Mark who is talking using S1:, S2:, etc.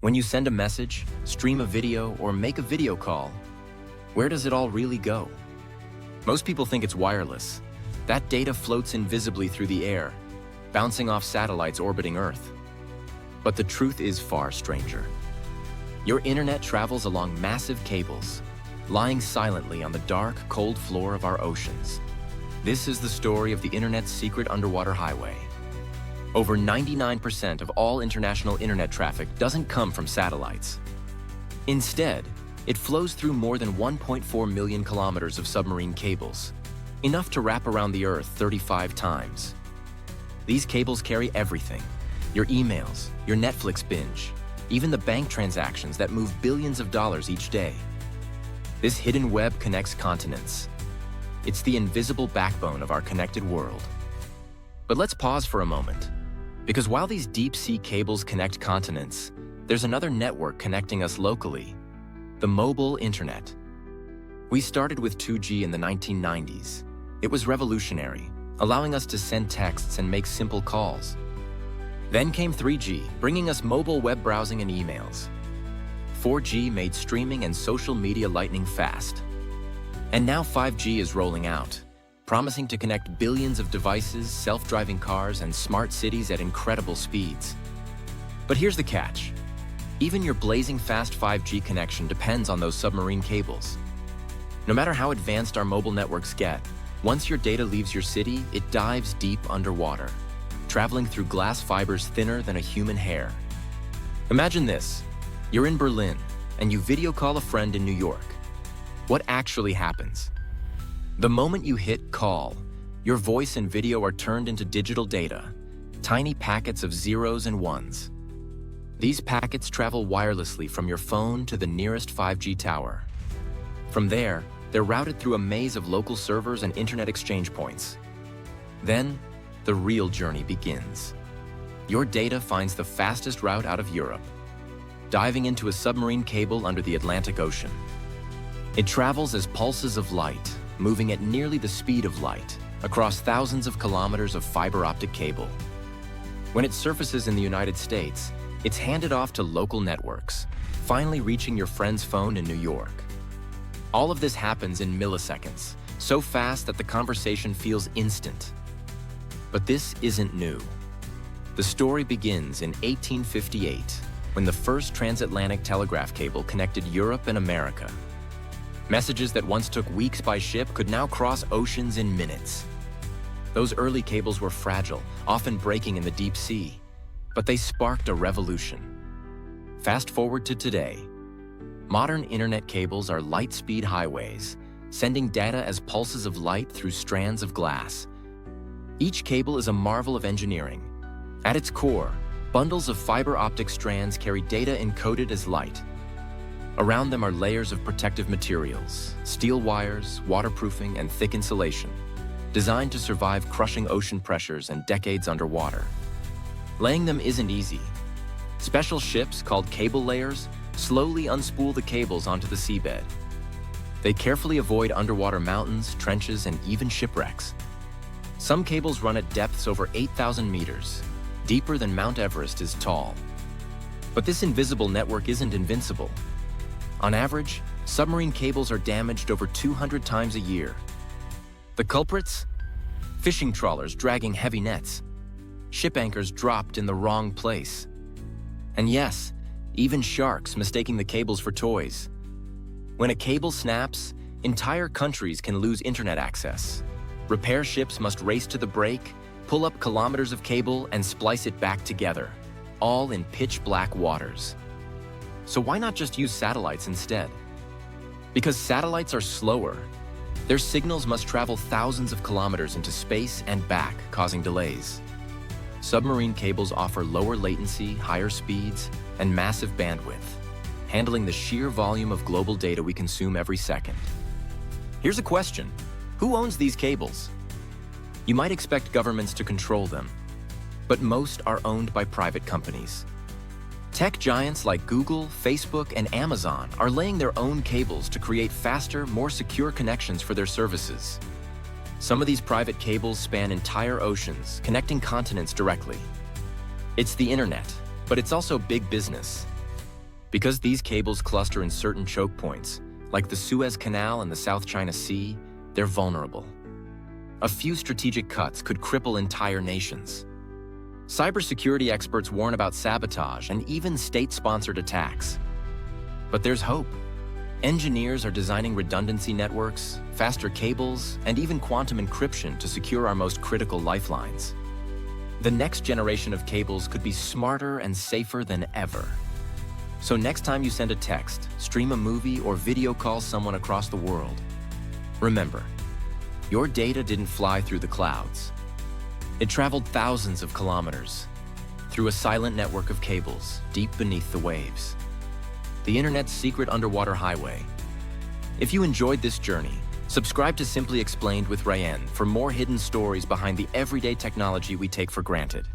S1: When you send a message, stream a video, or make a video call, where does it all really go? Most people think it's wireless. That data floats invisibly through the air, bouncing off satellites orbiting Earth. But the truth is far stranger. Your internet travels along massive cables, lying silently on the dark, cold floor of our oceans. This is the story of the internet's secret underwater highway. Over 99% of all international internet traffic doesn't come from satellites. Instead, it flows through more than 1.4 million kilometers of submarine cables, enough to wrap around the Earth 35 times. These cables carry everything: your emails, your Netflix binge, even the bank transactions that move billions of dollars each day. This hidden web connects continents. It's the invisible backbone of our connected world. But let's pause for a moment, because while these deep-sea cables connect continents, there's another network connecting us locally: the mobile internet. We started with 2G in the 1990s. It was revolutionary, allowing us to send texts and make simple calls. Then came 3G, bringing us mobile web browsing and emails. 4G made streaming and social media lightning fast. And now 5G is rolling out, promising to connect billions of devices, self-driving cars, and smart cities at incredible speeds. But here's the catch. Even your blazing fast 5G connection depends on those submarine cables. No matter how advanced our mobile networks get, once your data leaves your city, it dives deep underwater, traveling through glass fibers thinner than a human hair. Imagine this. You're in Berlin, and you video call a friend in New York. What actually happens? The moment you hit call, your voice and video are turned into digital data, tiny packets of zeros and ones. These packets travel wirelessly from your phone to the nearest 5G tower. From there, they're routed through a maze of local servers and internet exchange points. Then, the real journey begins. Your data finds the fastest route out of Europe, diving into a submarine cable under the Atlantic Ocean. It travels as pulses of light, moving at nearly the speed of light, across thousands of kilometers of fiber optic cable. When it surfaces in the United States, it's handed off to local networks, finally reaching your friend's phone in New York. All of this happens in milliseconds, so fast that the conversation feels instant. But this isn't new. The story begins in 1858, when the first transatlantic telegraph cable connected Europe and America. Messages that once took weeks by ship could now cross oceans in minutes. Those early cables were fragile, often breaking in the deep sea, but they sparked a revolution. Fast forward to today. Modern internet cables are light-speed highways, sending data as pulses of light through strands of glass. Each cable is a marvel of engineering. At its core, bundles of fiber optic strands carry data encoded as light. Around them are layers of protective materials, steel wires, waterproofing, and thick insulation, designed to survive crushing ocean pressures and decades underwater. Laying them isn't easy. Special ships, called cable layers, slowly unspool the cables onto the seabed. They carefully avoid underwater mountains, trenches, and even shipwrecks. Some cables run at depths over 8,000 meters, deeper than Mount Everest is tall. But this invisible network isn't invincible. On average, submarine cables are damaged over 200 times a year. The culprits? Fishing trawlers dragging heavy nets, ship anchors dropped in the wrong place, and yes, even sharks mistaking the cables for toys. When a cable snaps, entire countries can lose internet access. Repair ships must race to the break, pull up kilometers of cable, and splice it back together, all in pitch-black waters. So why not just use satellites instead? Because satellites are slower. Their signals must travel thousands of kilometers into space and back, causing delays. Submarine cables offer lower latency, higher speeds, and massive bandwidth, handling the sheer volume of global data we consume every second. Here's a question. Who owns these cables? You might expect governments to control them, but most are owned by private companies. Tech giants like Google, Facebook, and Amazon are laying their own cables to create faster, more secure connections for their services. Some of these private cables span entire oceans, connecting continents directly. It's the internet, but it's also big business. Because these cables cluster in certain choke points, like the Suez Canal and the South China Sea, they're vulnerable. A few strategic cuts could cripple entire nations. Cybersecurity experts warn about sabotage and even state-sponsored attacks. But there's hope. Engineers are designing redundancy networks, faster cables, and even quantum encryption to secure our most critical lifelines. The next generation of cables could be smarter and safer than ever. So next time you send a text, stream a movie, or video call someone across the world, remember, your data didn't fly through the clouds. It traveled thousands of kilometers through a silent network of cables deep beneath the waves. The internet's secret underwater highway. If you enjoyed this journey, subscribe to Simply Explained with Rayen for more hidden stories behind the everyday technology we take for granted.